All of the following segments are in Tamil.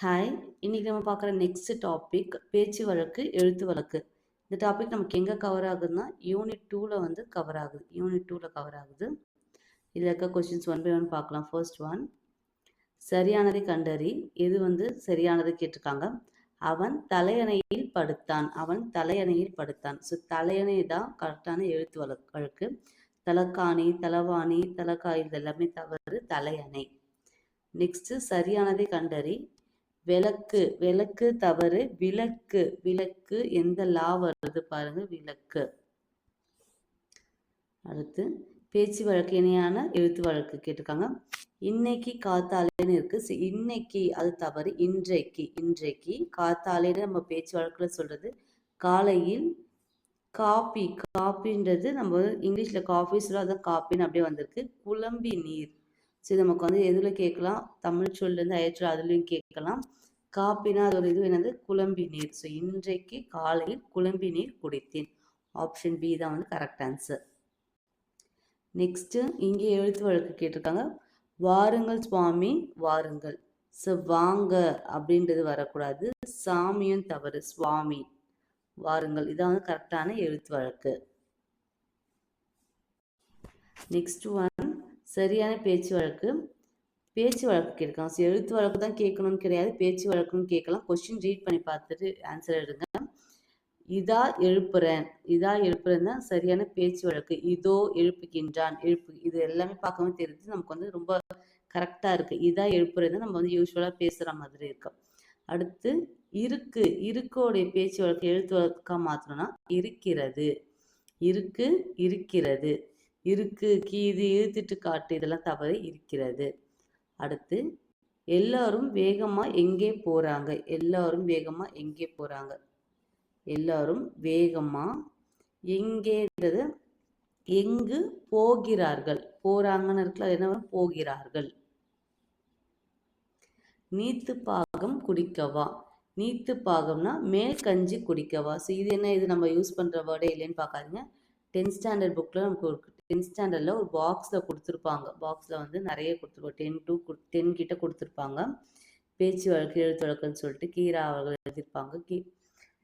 ஹாய், இன்னைக்கு நம்ம பார்க்குற நெக்ஸ்ட் டாபிக் பேச்சு வழக்கு, எழுத்து வழக்கு. இந்த டாபிக் நமக்கு எங்கே கவர் ஆகுதுன்னா யூனிட் 2ல் வந்து கவர் ஆகுது. இதில் இருக்க கொஸ்டின்ஸ் ஒன் பை ஒன் பார்க்கலாம். ஃபர்ஸ்ட் ஒன், சரியானதை கண்டறி. எது வந்து சரியானது கேட்டிருக்காங்க. அவன் தலையணையில் படுத்தான். ஸோ தலையணை தான் கரெக்டான எழுத்து வழக்கு. தலக்காணி, தலவாணி, தலக்காய் இது எல்லாமே தவறு. தலையணை. நெக்ஸ்ட், சரியானதை கண்டறி. விளக்கு தவறு. விளக்கு எந்த லா வருது பாருங்க, விளக்கு. அடுத்து, பேச்சு வழக்கு இணையான எழுத்து வழக்கு கேட்டிருக்காங்க. இன்னைக்கு காத்தாலேன்னு இருக்கு. இன்னைக்கு அது தவறு. இன்றைக்கு காத்தாலேன்னு நம்ம பேச்சு வழக்குல சொல்றது. காலையில் காப்பின்றது நம்ம இங்கிலீஷ்ல காஃபி சொல்ல, அதான் காப்பின்னு அப்படியே வந்திருக்கு. குழம்பி நீர். சரி, நமக்கு வந்து எதில் கேட்கலாம், தமிழ் சொல்லேருந்து அயற்றல் அதுலேயும் கேட்கலாம். காப்பினா அது ஒரு இது என்னது, குழம்பி நீர். ஸோ இன்றைக்கு காலையில் குழம்பி நீர் குடித்தேன். ஆப்ஷன் பி தான் வந்து கரெக்ட் ஆன்சர். நெக்ஸ்ட்டு, இங்கே எழுத்து வழக்கு கேட்டிருக்காங்க. வாருங்கள் சுவாமி வாருங்கள். ஸோ வாங்க அப்படின்றது வரக்கூடாது. சாமியும் தவறு. சுவாமி. வாருங்கள் இதான் வந்து கரெக்டான எழுத்து வழக்கு. நெக்ஸ்ட் ஒன், சரியான பேச்சு வழக்கு கேட்கலாம். ஸோ எழுத்து வழக்கு தான் கேட்கணும்னு கிடையாது, பேச்சு வழக்குன்னு கேட்கலாம். கொஸ்டின் ரீட் பண்ணி பார்த்துட்டு ஆன்சர் எடுங்க. இதா எழுப்புறேன் தான் சரியான பேச்சு வழக்கு. இதோ எழுப்புகின்றான். இது எல்லாமே பார்க்கவும் தெரியுது, நமக்கு வந்து ரொம்ப கரெக்டாக இருக்குது. இதா எழுப்புறேன் நம்ம வந்து யூஸ்வலாக பேசுகிற மாதிரி இருக்கும். அடுத்து, இருக்கோடைய பேச்சு வழக்கு எழுத்து வழக்காக மாற்றணும்னா இருக்கிறது. இது இழுத்துட்டு காட்டு இதெல்லாம் தவறு. இருக்கிறது. அடுத்து, எல்லாரும் வேகமா எங்கே போறாங்க. எல்லாரும் வேகமா எங்கேன்றது எங்கு போகிறார்கள். போறாங்கன்னு இருக்குல்ல, அது என்ன, போகிறார்கள். நீத்து பாகம் குடிக்கவா. நீத்து பாகம்னா மேல் கஞ்சி குடிக்கவா. ஸோ இது என்ன, இது நம்ம யூஸ் பண்ணுற வேர்டே இல்லைன்னு பார்க்காதீங்க. 10th ஸ்டாண்டர்ட் புக்கில் நமக்கு ஒரு 10th ஸ்டாண்டர்டில் ஒரு பாக்ஸில் கொடுத்துருப்பாங்க. பாக்ஸில் வந்து நிறைய கொடுத்துருப்பாங்க. 10 கிட்ட கொடுத்துருப்பாங்க. பேச்சு வழக்கு, எழுத்து வழக்குன்னு சொல்லிட்டு கீரா அவர்கள் எழுதியிருப்பாங்க.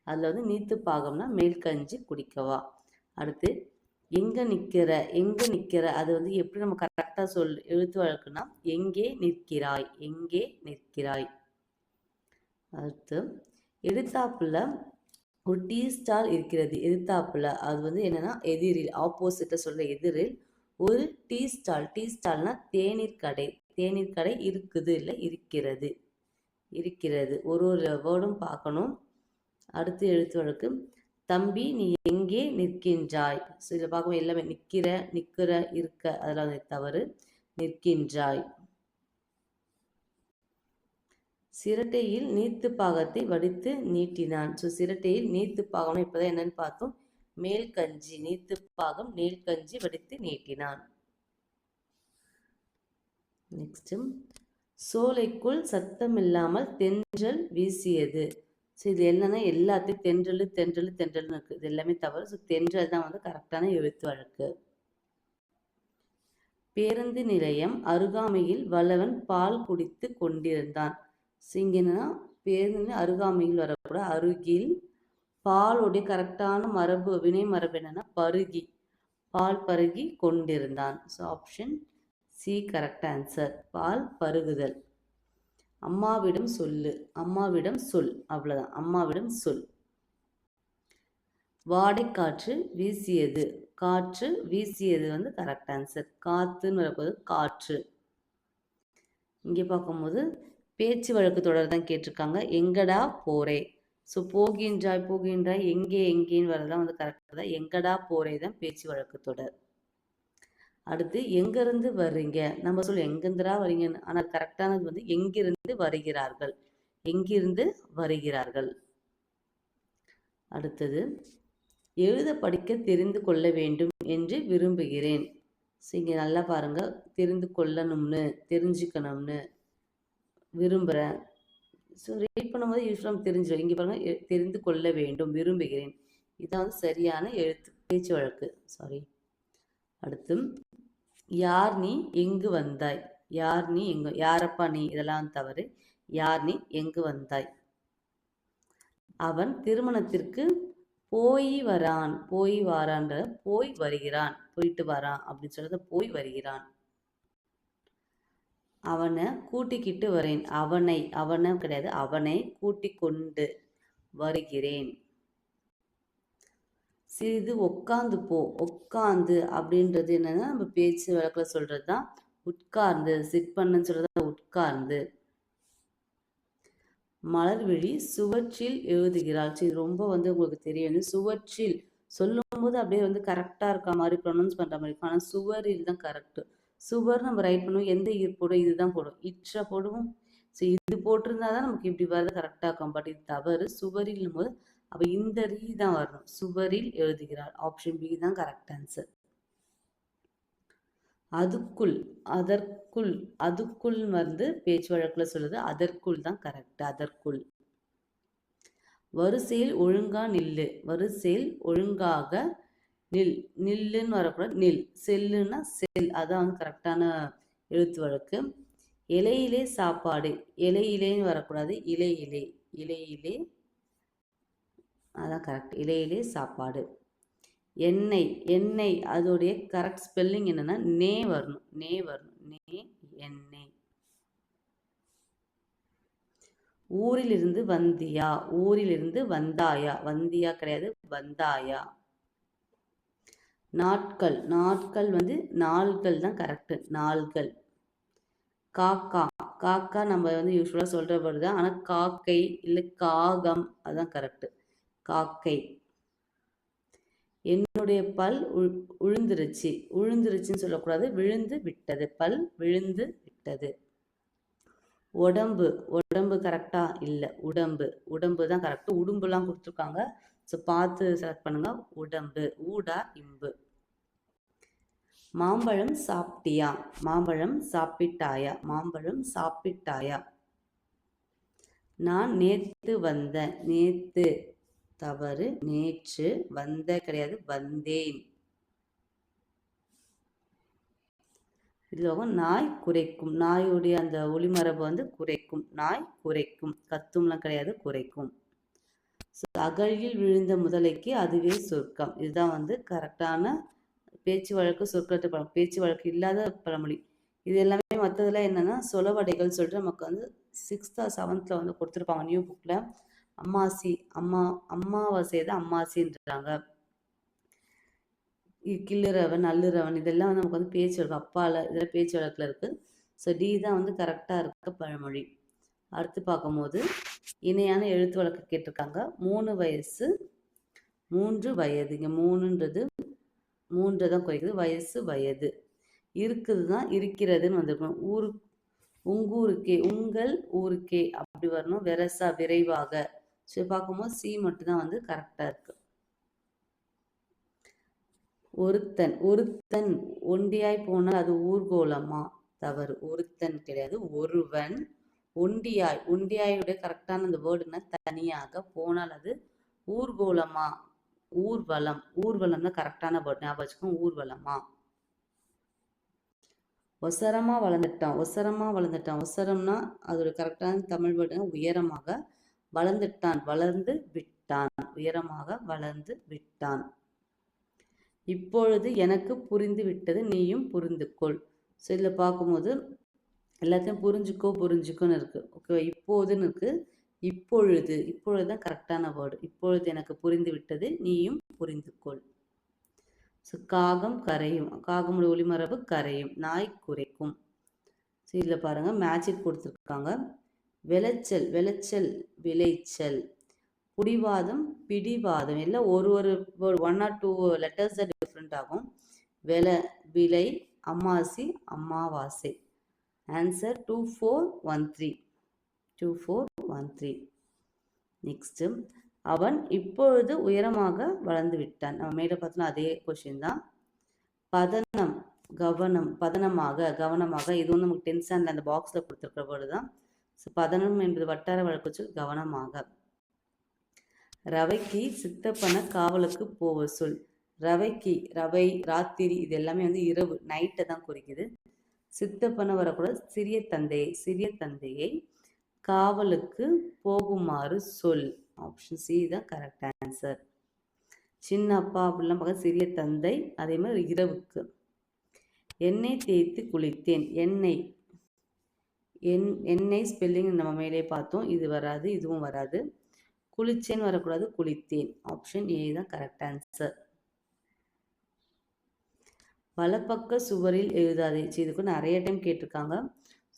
அதில் வந்து நீத்து பாகம்னா மேல் கஞ்சி குடிக்கவா. அடுத்து, எங்கே நிற்கிற அது வந்து எப்படி நம்ம கரெக்டாக எழுத்து வழக்குன்னா எங்கே நிற்கிறாய். அடுத்து, எடுத்தாப்புல ஒரு டீ ஸ்டால் இருக்கிறது. எதிர்த்தாப்புல அது வந்து என்னன்னா எதிரில், ஆப்போசிட்டை சொல்ற எதிரில் ஒரு டீ ஸ்டால்னா தேநீர் கடை இருக்குது இல்லை இருக்கிறது. ஒரு வேர்டும் பார்க்கணும். அடுத்து, எழுத்து வழக்கு. தம்பி நீ எங்கே நிற்கின்றாய். ஸோ இதில் பார்க்கணும் எல்லாமே நிற்கிற இருக்க அதெல்லாம் தவறு. நிற்கின்றாய். சிரட்டையில் நீத்து பாகத்தை வடித்து நீட்டினான். ஸோ சிரட்டையில் நீத்து பாகம்னா இப்போதான் என்னன்னு பார்த்தோம், மேல் கஞ்சி. நீத்து பாகம் மேல் கஞ்சி வடித்து நீட்டினான். நெக்ஸ்ட், சோலைக்குள் சத்தமில்லாமல் தென்றல் வீசியது. ஸோ இது என்னன்னா எல்லாத்தையும் தென்றல்னு இருக்கு. இது எல்லாமே தவறு. ஸோ தென்றல் தான் வந்து கரெக்டான எழுத்து வழக்கு. பேருந்து நிலையம் அருகாமையில் வல்லவன் பால் குடித்து கொண்டிருந்தான். ஸோ இங்கே என்னன்னா பேருந்து அருகாமையில் வரக்கூட, அருகில். பாலுடைய கரெக்டான வினை மரபு என்னன்னா பால் பருகி கொண்டிருந்தான். So option C correct answer. பால் பருகுதல். அம்மாவிடம் சொல் அவ்வளவுதான். அம்மாவிடம் சொல். வாடைக்காற்று வீசியது வந்து கரெக்ட் ஆன்சர். காத்துன்னு வரப்போது காற்று. இங்கே பார்க்கும்போது பேச்சு வழக்கு தொடர் தான் கேட்டிருக்காங்க. எங்கடா போறே. ஸோ போகின்றாய் எங்கேன்னு வரதான் வந்து கரெக்டாக தான். எங்கடா போறே தான் பேச்சு வழக்கு தொடர். அடுத்து, எங்கிருந்து வர்றீங்க. நம்ம எங்கிருந்துடா வரீங்கன்னு, ஆனால் கரெக்டானது வந்து எங்கிருந்து வருகிறார்கள். அடுத்தது, எழுத படிக்க தெரிந்து கொள்ள வேண்டும் என்று விரும்புகிறேன். ஸோ இங்கே நல்லா பாருங்க, தெரிஞ்சுக்கணும்னு விரும்புகிறேன். ஸோ ரீட் பண்ணும்போது யூஸ்வலாக தெரிஞ்சிடும். இங்கே பாருங்க, தெரிந்து கொள்ள வேண்டும், விரும்புகிறேன். இதான் வந்து சரியான பேச்சு வழக்கு. அடுத்து, யார் நீ எங்கு வந்தாய். யாரப்பா நீ இதெல்லாம் தவறு. யார் நீ, எங்கு வந்தாய்? அவன் திருமணத்திற்கு போய் வரான். போய் வாரான்ற போய் வருகிறான், போயிட்டு வரான் அப்படின்னு சொல்றது போய் வருகிறான். அவனை கூட்டிக்கிட்டு வரேன். அவனை கிடையாது, அவனை கூட்டிக் கொண்டு வருகிறேன். சிறிது உட்காந்து போ. உட்காந்து அப்படின்றது என்னன்னா நம்ம பேச்சு வழக்கில் சொல்றது தான் உட்கார்ந்து. சிட் பண்ணுன்னு சொல்றது உட்கார்ந்து. மலர்விழி சுவற்றில் எழுதுகிறாள். இது ரொம்ப உங்களுக்கு தெரியும். சுவற்றில் சொல்லும்போது அப்படியே கரெக்டாக இருக்க மாதிரி ப்ரொனவுன்ஸ் பண்ணுற மாதிரி இருக்கும். ஆனால் சுவரில் தான் கரெக்டு. சுவர் நம்ம ரைட் பண்ணுவோம். எந்த ஈர் போடும், இதுதான் போடும். இற்ற போடுவோம். ஸோ இது போட்டிருந்தா தான் நமக்கு இப்படி வரது கரெக்டாக இருக்கும். பட் இது தவறு. சுவரில் போது அப்போ இந்த ரீ தான் வரணும். சுவரில் எழுதுகிறாள். ஆப்ஷன் பி தான் கரெக்ட் ஆன்சர். அதுக்குள், அதற்குள், அதுக்குள் பேச்சு வழக்கில் சொல்லுது அதற்குள் தான் கரெக்ட். அதற்குள். வரிசையில் ஒழுங்கா நில்லு. வரிசையில் ஒழுங்காக நில். நில்லுன்னு வரக்கூடாது, நில். செல்லுன்னா செல். அதான் கரெக்டான எழுத்து வழக்கு. இலையிலே சாப்பாடு. இலையிலேன்னு வரக்கூடாது, இலையிலே. இலையிலே, அதான் கரெக்ட். இலையிலே சாப்பாடு. எண்ணெய். எண்ணெய் அதோடைய கரெக்ட் ஸ்பெல்லிங் என்னன்னா நே வரணும். நே வரணும். நே, எண்ணெய். ஊரிலிருந்து வந்தியா. ஊரிலிருந்து வந்தாயா. வந்தியா கிடையாது, வந்தாயா. நாட்கள். நாட்கள் நாள்கள் தான் கரெக்ட். நாள்கள். காக்கா. காக்கா நம்ம யூஸ்வலாக சொல்கிற வேர்டு தான். ஆனால் காக்கை இல்லை காகம் அதுதான் கரெக்டு. காக்கை. என்னுடைய பல் உழுந்துருச்சு. உழுந்துருச்சுன்னு சொல்லக்கூடாது, விழுந்து விட்டது. பல் விழுந்து விட்டது. உடம்பு. உடம்பு கரெக்டா இல்லை, உடம்பு. உடம்பு தான் கரெக்டு. உடும்புலாம் கொடுத்துருக்காங்க. ஸோ பார்த்து செலக்ட் பண்ணுங்க. உடம்பு. ஊடா இம்பு. மாம்பழம் சாப்பிட்டியா. மாம்பழம் சாப்பிட்டாயா. மாம்பழம் சாப்பிட்டாயா. நான் நேத்து வந்தேன். நேத்து தவறு. நேற்று. வந்த கிடையாது, வந்தேன். இதில் நாய் குறைக்கும். நாயுடைய அந்த ஒளிமரபு குறைக்கும். நாய் குறைக்கும். கத்தும்லாம் கிடையாது, குறைக்கும். அகழியில் விழுந்த முதலைக்கு அதுவே சொர்க்கம். இதுதான் கரெக்டான பேச்சு வழக்கு சொற்களத்தை பழம். பேச்சு வழக்கு இல்லாத பழமொழி. இது எல்லாமே மற்றதெல்லாம் என்னன்னா சொலவடைகள் சொல்லிட்டு நமக்கு 6th or 7th கொடுத்துருப்பாங்க நியூ புக்கில். அம்மாசி. அம்மாவாசை தான் அம்மாசின்றாங்க. கிள்ளுறவன், நல்லுறவன் இதெல்லாம் நமக்கு பேச்சு வழக்கு. அப்பால இதெல்லாம் பேச்சு வழக்கில் இருக்குது. ஸோ டி தான் கரெக்டாக இருக்க பழமொழி. அடுத்து பார்க்கும்போது இணையான எழுத்து வழக்கு கேட்டிருக்காங்க. 3 வயசு 3 வயது. இங்கே 3ன்றது 3 தான் குறைக்குது. வயசு வயது. இருக்குது தான் இருக்கிறதுன்னு வந்திருக்கணும். உங்கூருக்கே. உங்கள் ஊருக்கே அப்படி வரணும். வெரசா விரைவாக. ஸோ பார்க்கும்போது சி மட்டும்தான் கரெக்டாக இருக்கு. ஒருத்தன். ஒருத்தன் ஒண்டியாய் போனால் அது ஊர்கோலமா. தவறு. ஒருத்தன் கிடையாது, ஒருவன். ஒண்டியாய். ஒண்டியாயுடைய கரெக்டான அந்த வேர்டுன்னா தனியாக. போனால் அது ஊர்கோலமா. ஊர்வலம். ஊர்வலம் தான் கரெக்டான வேர்டு. ஞாபகம் வச்சுக்கோங்க. ஊர்வலமா. ஒசரமா வளர்ந்துட்டான். ஒசரமா வளர்ந்துட்டான். ஒசரம்னா அதோட கரெக்டான தமிழ் வேர்டு உயரமாக. வளர்ந்துட்டான். வளர்ந்து விட்டான். உயரமாக வளர்ந்து விட்டான். இப்பொழுது எனக்கு புரிந்து விட்டது, நீயும் புரிந்து கொள். ஸோ இதில் பார்க்கும்போது எல்லாத்தையும் புரிஞ்சுக்கோன்னு இருக்கு. ஓகே, இப்போதுன்னு இருக்கு. இப்பொழுது. இப்பொழுது தான் கரெக்டான வேர்டு. இப்பொழுது எனக்கு புரிந்து விட்டது, நீயும் புரிந்து கொள். ஸோ காகம் கரையும். காகமுடைய ஒளிமரபு கரையும். நாய் குறைக்கும். ஸோ இதில் பாருங்கள் மேட்சிக் கொடுத்துருக்காங்க. விளைச்சல். விளைச்சல் விளைச்சல். புடிவாதம் பிடிவாதம். எல்லாம் ஒரு 1 or 2 லெட்டர்ஸ் தான் டிஃப்ரெண்ட் ஆகும். விலை அம்மாசி அம்மாவாசை. ஆன்சர் 2413. 2413. நெக்ஸ்ட். அவன் இப்பொழுது உயரமாக வளர்ந்து விட்டான். நம்ம மேலே பார்த்தோம்னா அதே கொஸ்டின் தான். பதனம். கவனம். பதனமாக கவனமாக. இது நமக்கு 10th standard அந்த பாக்ஸில் கொடுத்துருக்கிற வேர்டு தான். ஸோ பதனம் என்பது வட்டார வழக்கு சொல். கவனமாக. ரவைக்கு சித்தப்பன காவலுக்கு போவ சொல். ரவைக்கு. ரவை, ராத்திரி இது எல்லாமே இரவு, நைட்டை தான் குறிக்குது. சித்தப்பன வரக்கூடாது, சிறிய தந்தையை. சிறிய தந்தையை காவலுக்கு போகுமாறு சொல். ஆப்ஷன் சி தான் கரெக்ட் ஆன்சர். சின்ன அப்பா அப்படிலாம் பார்க்க சிறிய தந்தை. அதே மாதிரி இரவுக்கு. எண்ணெய் தேய்த்து குளித்தேன். எண்ணெய் ஸ்பெல்லிங் நம்ம மேலே பார்த்தோம். இது வராது, இதுவும் வராது. குளிச்சேன்னு வரக்கூடாது, குளித்தேன். ஆப்ஷன் ஏ தான் கரெக்ட் ஆன்சர். வலப்பக்க சுவரில் எழுதாதே. இதுக்கு நிறைய டைம் கேட்டிருக்காங்க.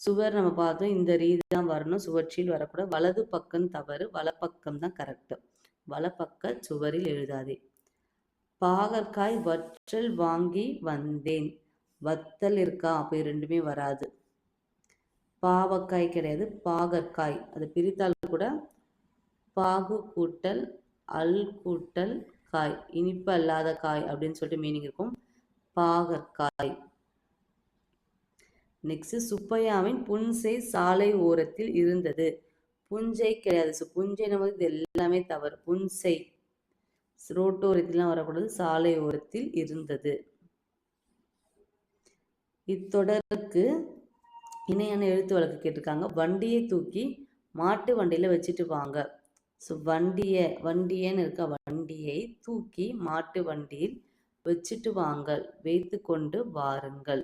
சுவர் நம்ம பார்த்தோம், இந்த ரீதி தான் வரணும், சுவற்றில் வரக்கூடாது. வலது பக்கம் தவறு, வலப்பக்கம் தான் கரெக்டு. வலப்பக்க சுவரில் எழுதாதே. பாகற்காய் வற்றல் வாங்கி வந்தேன். வத்தல் இருக்கா? அப்போ ரெண்டுமே வராது. பாவக்காய் கிடையாது, பாகற்காய். அது பிரித்தால் கூட பாகு கூட்டல் அல் கூட்டல் காய், இனிப்பு அல்லாத காய் அப்படின்னு சொல்லிட்டு மீனிங் இருக்கும். பாகற்காய். நெக்ஸ்ட், சுப்பையாவின் புன்சை சாலை ஓரத்தில் இருந்தது. புஞ்சை கிடையாது. புஞ்சை நம்ம இது எல்லாமே தவறு. புன்சை ரோட்டோரத்திலாம் வரக்கூடாது, சாலை ஓரத்தில் இருந்தது. இத்தொடருக்கு இணையான எழுத்து வழக்கு கேட்டிருக்காங்க. வண்டியை தூக்கி மாட்டு வண்டியில் வச்சுட்டு வாங்க. ஸோ வண்டியன்னு இருக்க, வண்டியை தூக்கி மாட்டு வண்டியில் வச்சுட்டு வாங்கள். வைத்து கொண்டு வாருங்கள்.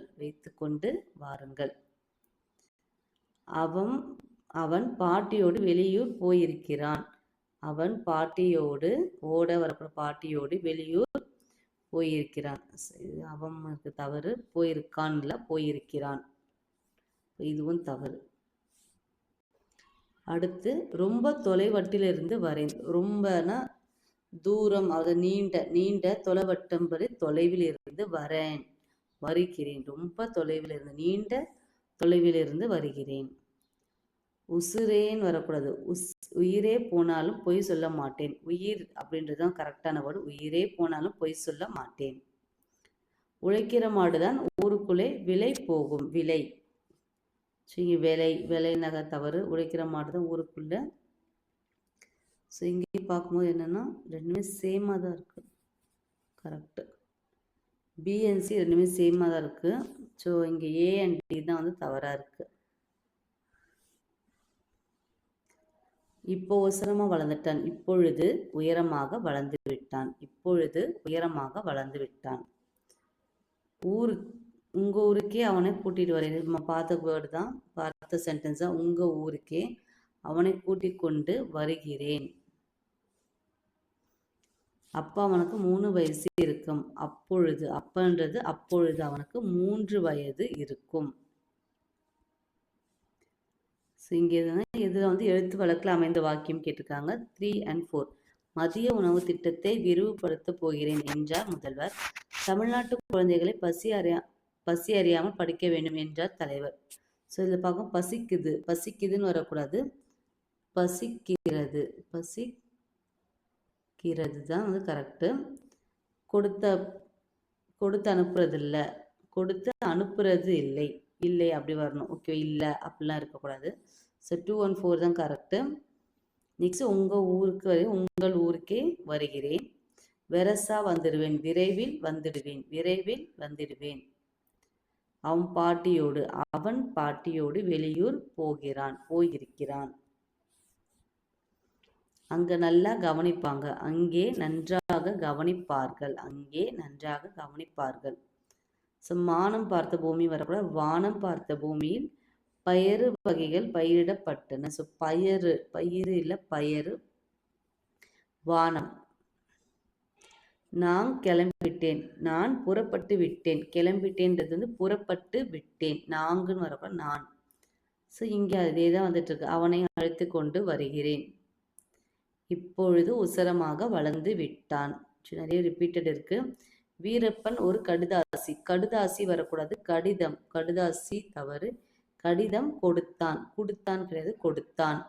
அவன் பாட்டியோடு வெளியூர் போயிருக்கிறான். அவன் பாட்டியோடு பாட்டியோடு வெளியூர் போயிருக்கிறான். அவனுக்கு தவறு. போயிருக்கான் இல்லை, போயிருக்கிறான். இதுவும் தவறு. அடுத்து, ரொம்ப தொலைவட்டிலிருந்து வரேன். ரொம்பனா தூரம், அது நீண்ட தொலைவட்டம் வரை தொலைவில் இருந்து வருகிறேன். ரொம்ப தொலைவில் இருந்து, நீண்ட தொலைவில் இருந்து வருகிறேன். உசுரேன்னு வரக்கூடாது. உயிரே போனாலும் பொய் சொல்ல மாட்டேன். உயிர் அப்படின்றது தான் கரெக்டான வேர்டு. உயிரே போனாலும் பொய் சொல்ல மாட்டேன். உழைக்கிற மாடுதான் ஊருக்குள்ளே விலை போகும். விலை விலை நகை தவறு. உழைக்கிற மாடு தான் ஊருக்குள்ள. ஸோ இங்கே பார்க்கும்போது என்னன்னா ரெண்டுமே சேமாக தான் இருக்கு. கரெக்டு. பிஎன்சி ரெண்டுமே சேமாக தான் இருக்கு. ஸோ இங்கே ஏ அண்ட் டி தான் வந்து தவறாக இருக்கு. இப்போ உசரமாக வளர்ந்துட்டான். இப்பொழுது உயரமாக வளர்ந்து விட்டான். உங்க ஊருக்கே அவனை கூட்டிட்டு வரேன். நம்ம பார்த்த வேர்டு தான், பார்த்த சென்டென்ஸ் தான். உங்க ஊருக்கே அவனை கூட்டிக் கொண்டு வருகிறேன். அப்பா அவனுக்கு 3 வயசு இருக்கும். அப்பன்றது அப்பொழுது அவனுக்கு 3 வயது இருக்கும். இங்கே இதில் வந்து எழுத்து வழக்கில் அமைந்த வாக்கியம் கேட்டிருக்காங்க. 3 and 4. மதிய உணவு திட்டத்தை விரிவுபடுத்த போகிறேன் என்றார் முதல்வர். தமிழ்நாட்டு குழந்தைகளை பசி அறியாமல் படிக்க வேண்டும் என்றார் தலைவர். ஸோ இதில் பார்க்க பசிக்குதுன்னு வரக்கூடாது, பசிக்கிறது தான் வந்து கரெக்டு. கொடுத்து அனுப்புறது இல்லை அப்படி வரணும். ஓகே, இல்லை அப்படிலாம் இருக்கக்கூடாது. ஸோ 2 and 4 தான் கரெக்டு. நெக்ஸ்ட், உங்கள் ஊருக்கே வருகிறேன். வெரசா வந்துடுவேன். விரைவில் வந்துடுவேன். அவன் பாட்டியோடு வெளியூர் போயிருக்கிறான். அங்க நல்லா கவனிப்பாங்க. அங்கே நன்றாக கவனிப்பார்கள். ஸோ மானம் பார்த்த பூமி வரக்கூடாது. வானம் பார்த்த பூமியில் பயறு வகைகள் பயிரிடப்பட்டன. ஸோ பயிறு இல்லை, பயறு. வானம். நான் புறப்பட்டு விட்டேன். கிளம்பிட்டேன்றது வந்து புறப்பட்டு விட்டேன். நாங்குன்னு வரப்ப நான். ஸோ இங்கே அதே தான் வந்துட்டு இருக்கு. அவனை அழைத்து கொண்டு வருகிறேன். இப்பொழுது உசரமாக வளர்ந்து விட்டான். நிறைய ரிப்பீட்டட் இருக்கு. வீரப்பன் ஒரு கடுதாசி வரக்கூடாது, கடுதாசி தவறு. கடிதம் கொடுத்தான் கிடையாது, கொடுத்தான்.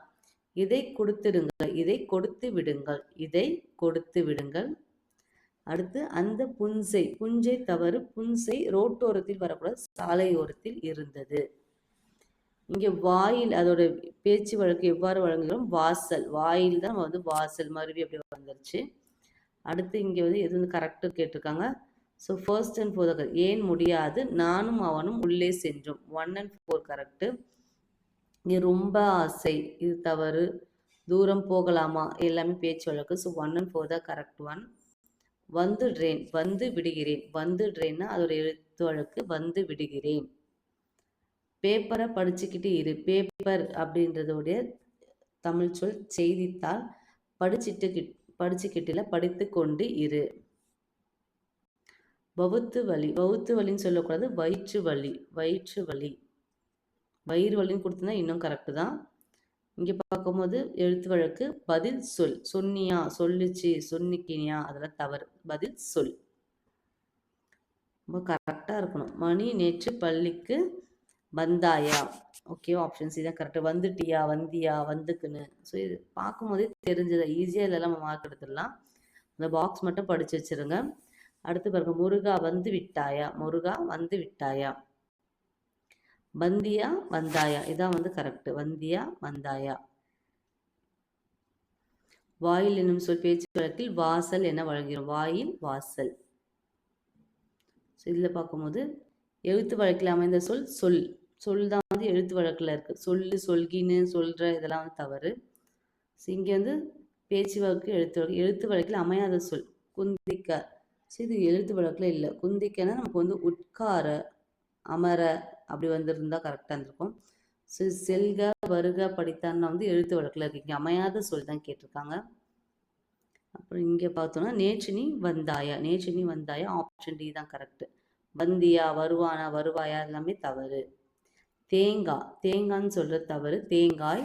இதை கொடுத்து விடுங்கள். அடுத்து, அந்த புஞ்சை தவறு. புன்சை ரோட்டோரத்தில் வரக்கூடாது, சாலையோரத்தில் இருந்தது. இங்கே வாயில், அதோட பேச்சு வழக்கு எவ்வாறு வழங்குகிறோம்? வாயில் தான் வந்து வாசல், மறுபடி அப்படி வந்துருச்சு. அடுத்து இங்கே வந்து எது வந்து கரெக்டு கேட்டிருக்காங்க. ஸோ ஃபர்ஸ்ட் அண்ட் 4 ஏன் முடியாது, நானும் அவனும் உள்ளே சென்றோம். 1 and 4 கரெக்டு. இங்கே ரொம்ப ஆசை, இது தவறு. தூரம் போகலாமா, எல்லாமே பேச்சு வழக்கு. ஸோ 1 and 4 தான் கரெக்ட் ஒன். வந்துடுறேன், வந்து விடுகிறேன். வந்துடுறேன்னா அதோட எழுத்து வழக்கு வந்து விடுகிறேன். பேப்பரை படிச்சுக்கிட்டு இரு. பேப்பர் அப்படின்றதோடைய தமிழ் சொல் செய்தித்தாள். படிச்சுக்கிட்டுல படித்து கொண்டு இரு. வவுத்து வலி, வவுத்து வலின்னு சொல்லக்கூடாது, வயிற்று வலி. வயிற்று வலி, வயிறு வலின்னு கொடுத்தா இன்னும் கரெக்டு தான். இங்கே பார்க்கும்போது எழுத்து வழக்கு பதில் சொல். சொன்னியா, சொல்லுச்சு, சொன்னிக்கினியா, அதெல்லாம் தவறு. பதில் சொல். ரொம்ப கரெக்டாக இருக்கணும். மணி நேற்று பள்ளிக்கு வந்தாயா? ஓகேவா, ஆப்ஷன் சி தான் கரெக்டு. வந்துட்டியா, வந்தியா, வந்துக்குன்னு. ஸோ இது பார்க்கும்போதே தெரிஞ்சது. ஈஸியாக இதெல்லாம் நம்ம மார்க் எடுத்துடலாம். அந்த பாக்ஸ் மட்டும் படித்து வச்சுருங்க. அடுத்து பாருங்க, முருகா வந்து விட்டாயா? முருகா வந்து விட்டாயா? வந்தியா, வந்தாயா? இதான் வந்து கரெக்டு. வந்தியா, வந்தாயா? வாயில் என்னும் சொல் பேச்சு வழக்கில் வாசல் என வழங்குகிறோம். வாயில், வாசல். இதில் பார்க்கும்போது எழுத்து வழக்கில் அமைந்த சொல் சொல். சொல் தான் வந்து எழுத்து வழக்கில் இருக்குது. சொல்லு, சொல்கின்னு, சொல்கிற, இதெல்லாம் வந்து தவறு. ஸோ இங்கே வந்து பேச்சு வழக்கு, எழுத்து வழக்கில் அமையாத சொல் குந்திக்க. ஸோ இது எழுத்து வழக்கில் இல்லை. குந்திக்கன்னா நமக்கு வந்து உட்கார, அமர அப்படி வந்துருந்தா கரெக்டாக இருந்திருக்கும். ஸோ செல்க, வருக, படித்தான்னா வந்து எழுத்து வழக்கில் இருக்கு. இங்கே அமையாத சொல் தான் கேட்டிருக்காங்க. அப்புறம் இங்கே பார்த்தோன்னா நேற்று நீ வந்தாயா? நேற்று நீ வந்தாயா? ஆப்ஷன் டி தான் கரெக்டு. வந்தியா, வருவானா, வருவாயா, எல்லாமே தவறு. தேங்காய், தேங்காய்ன்னு சொல்கிறது தவறு. தேங்காய்.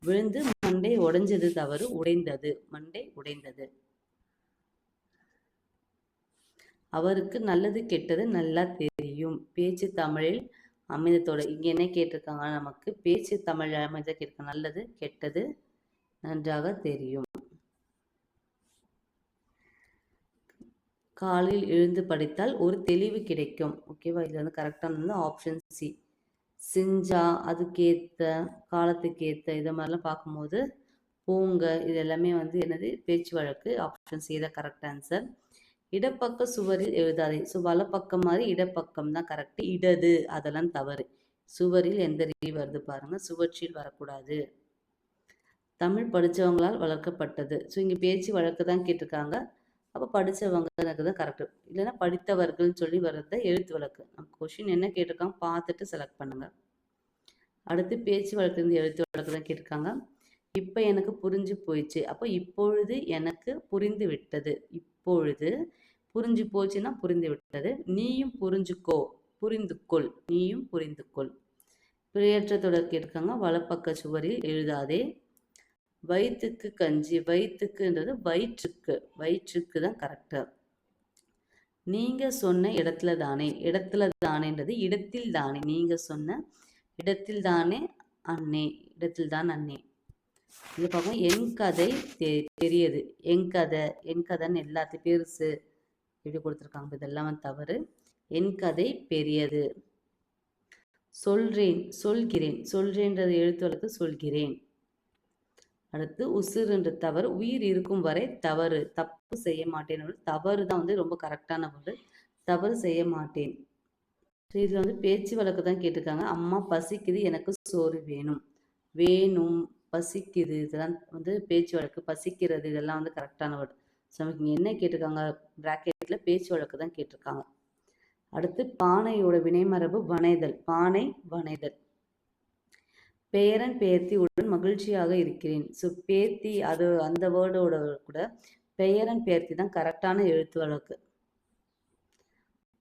விழுந்து மண்டை உடைஞ்சது தவறு. உடைந்தது, மண்டை உடைந்தது. அவருக்கு நல்லது கெட்டது நல்லா தெரியும். பேச்சு தமிழில் அமைந்ததோட இங்கே என்ன கேட்டிருக்காங்க, நமக்கு பேச்சு தமிழ் அமைந்த கேட்க நல்லது கெட்டது நன்றாக தெரியும். காலையில் எழுந்து படித்தால் ஒரு தெளிவு கிடைக்கும். ஓகேவா, இதில் வந்து கரெக்டாக வந்து ஆப்ஷன் சி. செஞ்சா, அதுக்கேற்ற, காலத்துக்கேற்ற, இதை மாதிரிலாம் பார்க்கும்போது பூங்க, இது எல்லாமே வந்து என்னது பேச்சு வழக்கு. ஆப்ஷன் சி தான் கரெக்ட் ஆன்சர். இடப்பக்க சுவரில் எழுதாதே. ஸோ வலப்பக்கம் மாதிரி இடப்பக்கம் தான் கரெக்ட். இடது அதெல்லாம் தவறு. சுவரில் எந்த ரீ வருது பாருங்க, சுவற்றில் வரக்கூடாது. தமிழ் படித்தவங்களால் வளர்க்கப்பட்டது. ஸோ இங்கே பேச்சு வழக்கு தான் கேட்டிருக்காங்க. அப்போ படித்தவங்க தான் கரெக்டு. இல்லைன்னா படித்தவர்கள்னு சொல்லி வர்றது எழுத்து வழக்கு. நம்ம கொஷின் என்ன கேட்டிருக்காங்க பார்த்துட்டு செலக்ட் பண்ணுங்க. அடுத்து பேச்சு வழக்கு இருந்து எழுத்து வழக்கு தான் கேட்டிருக்காங்க. இப்போ எனக்கு புரிஞ்சு போயிடுச்சு. அப்போ இப்பொழுது எனக்கு புரிந்து விட்டது. இப்பொழுது புரிஞ்சு போச்சுன்னா புரிந்து விட்டது. நீயும் புரிஞ்சுக்கோ, புரிந்து கொள். நீயும் புரிந்து கொள். பிழையற்ற தொடர் கேட்டிருக்காங்க. வலப்பக்க சுவரில் எழுதாதே. வயிற்றுக்கு கஞ்சி. வயிற்றுக்குன்றது வயிற்றுக்கு. வயிற்றுக்கு தான் கரெக்டு. நீங்க சொன்ன இடத்துல தானே. இடத்துல தானேன்றது இடத்தில் தானே. நீங்க சொன்ன இடத்தில் தானே அண்ணே. இடத்தில் தான் அண்ணே. இது பார்ப்போம். என் கதை பெரியது. என் கதை, என் கதைன்னு எல்லாத்தையும் பெருசு இப்படி கொடுத்துருக்காங்க. இதெல்லாம் வந்து தவறு. என் கதை பெரியது. சொல்றேன், சொல்கிறேன். சொல்றேன்றது எழுத்து வழக்கு சொல்கிறேன். அடுத்து உசுறுன்ற தவறு. உயிர் இருக்கும் வரை தவறு. தப்பு செய்ய மாட்டேன். தவறு தான் வந்து ரொம்ப கரெக்டான போது. தவறு செய்ய மாட்டேன். இது வந்து பேச்சு வழக்கு தான் கேட்டிருக்காங்க. அம்மா பசிக்குது, எனக்கு சோறு வேணும். வேணும், பசிக்குது, இதெல்லாம் வந்து பேச்சு வழக்கு. பசிக்கிறது, இதெல்லாம் வந்து கரெக்டான வேர்டு. ஸோ நமக்கு என்ன கேட்டிருக்காங்க, ப்ராக்கெட்டில் பேச்சு வழக்கு தான் கேட்டிருக்காங்க. அடுத்து பானையோட வினைமரபு வனைதல். பானை, வனைதல். பேரன் பேர்த்தியுடன் மகிழ்ச்சியாக இருக்கிறேன். ஸோ பேர்த்தி, அது அந்த வேர்டோட கூட பெயரன் பேர்த்தி தான் கரெக்டான எழுத்து வழக்கு.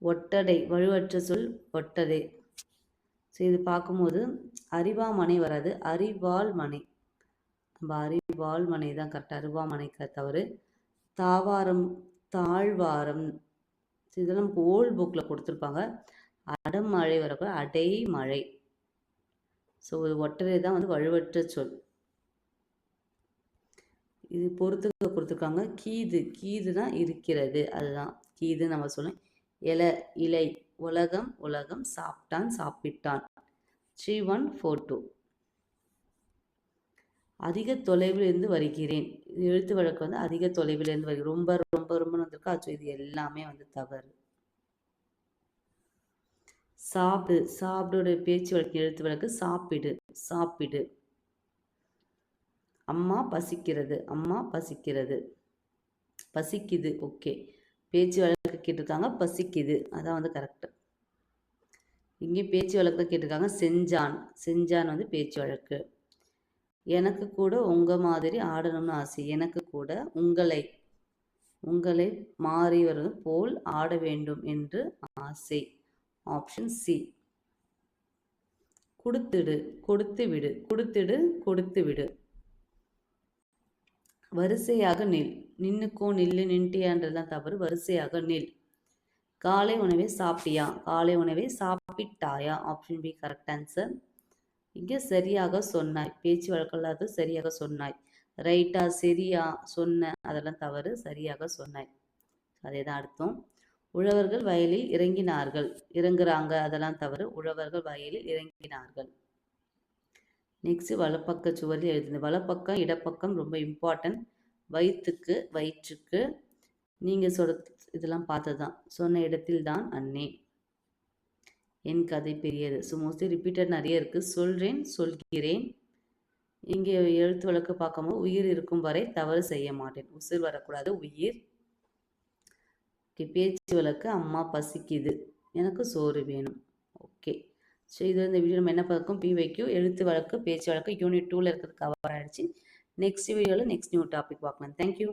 ஒட்டடை, வலுவற்ற சொல் ஒட்டடை. ஸோ இது பார்க்கும்போது அறிவாமனை வராது, அறிவாள் மனை. நம்ம அறிவாள் மனை தான் கரெக்டாக. அறிவாமனைக்கு தவறு. தாவாரம், தாழ்வாரம். இதெல்லாம் நமக்கு ஓல்ட் புக்கில் கொடுத்துருப்பாங்க. அடமழை வரக்கூட அடைமழை. ஸோ ஒட்டடை தான் வந்து வலுவற்ற சொல். இது பொறுத்துக்க கொடுத்துருக்காங்க. கீது, கீது தான் இருக்கிறது, அதுதான் கீது நம்ம சொல்லணும். இலை, இலை. உலகம், உலகம். சாப்பிட்டான், சாப்பிட்டான். 3142. அதிக தொலைவில் இருந்து வருகிறேன். எழுத்து வழக்கு வந்து அதிக தொலைவில் இருந்து வருகிறேன். ரொம்ப ரொம்ப ரொம்ப வந்திருக்கா. இது எல்லாமே வந்து தவறு. சாப்பிடு, சாப்பிடுடைய பேச்சு வழக்கு எழுத்து வழக்கு சாப்பிடு, சாப்பிடு. அம்மா பசிக்கிறது, அம்மா பசிக்கிறது. பசிக்குது, ஓகே. பேச்சு வழக்கு கேட்டிருக்காங்க, பசிக்குது, அதான் வந்து கரெக்ட். இங்கே பேச்சு வழக்கு கேட்டிருக்காங்க, செஞ்சான், செஞ்சான் வந்து பேச்சு வழக்கு. எனக்கு கூட உங்க மாதிரி ஆடணும்னு ஆசை, எனக்கு கூட உங்களை உங்களை மாறி வருவது போல் ஆட வேண்டும் என்று ஆசை. Option C. கொடுத்துடு, கொடுத்து விடு, கொடுத்துடு, கொடுத்து விடு. வரிசையாக நில், நின்னுக்கோ நில்லு நின்ட்டியான்றதுதான் தவறு, வரிசையாக நில். காலை உணவை சாப்பிட்டியா, காலை உணவை சாப்பிட்டாயா. Option B correct answer. இங்கே சரியாக சொன்னாய், பேச்சு வழக்கல்லாத சரியாக சொன்னாய். ரைட்டா, சரியா, சொன்ன, அதெல்லாம் தவறு, சரியாக சொன்னாய், அதே தான் அர்த்தம். உழவர்கள் வயலில் இறங்கினார்கள், இறங்குறாங்க, அதெல்லாம் தவறு, உழவர்கள் வயலில் இறங்கினார்கள். நெக்ஸ்ட் வலப்பக்க சுவரில் எழுதுங்க. வலப்பக்கம் இடப்பக்கம் ரொம்ப இம்பார்ட்டன்ட். வயிற்றுக்கு, வயிற்றுக்கு நீங்கள் இதெல்லாம் பார்த்தது தான். சொன்ன இடத்தில் தான் அண்ணே. என் கதை பெரியது. ஸோ மோஸ்ட்லி ரிப்பீட்டட் நிறைய இருக்குது. சொல்கிறேன், சொல்கிறேன். இங்கே எழுத்து வழக்கு பார்க்கும்போது உயிர் இருக்கும் வரை தவறு செய்ய மாட்டேன், உசிர் வரக்கூடாது, உயிர். ஓகே. பேச்சு வழக்கு அம்மா பசிக்குது, எனக்கு சோறு வேணும். ஓகே. ஸோ இது இந்த வீடியோ நம்ம என்ன பார்க்கும், பிவைக்யூ எழுத்து வழக்கு பேச்சு வழக்கு யூனிட் 2ல் இருக்கிறது கவர் ஆகிடுச்சு. நெக்ஸ்ட் வீடியோவில் நெக்ஸ்ட் நியூ டாபிக் பார்க்கலாம். தேங்க்யூ.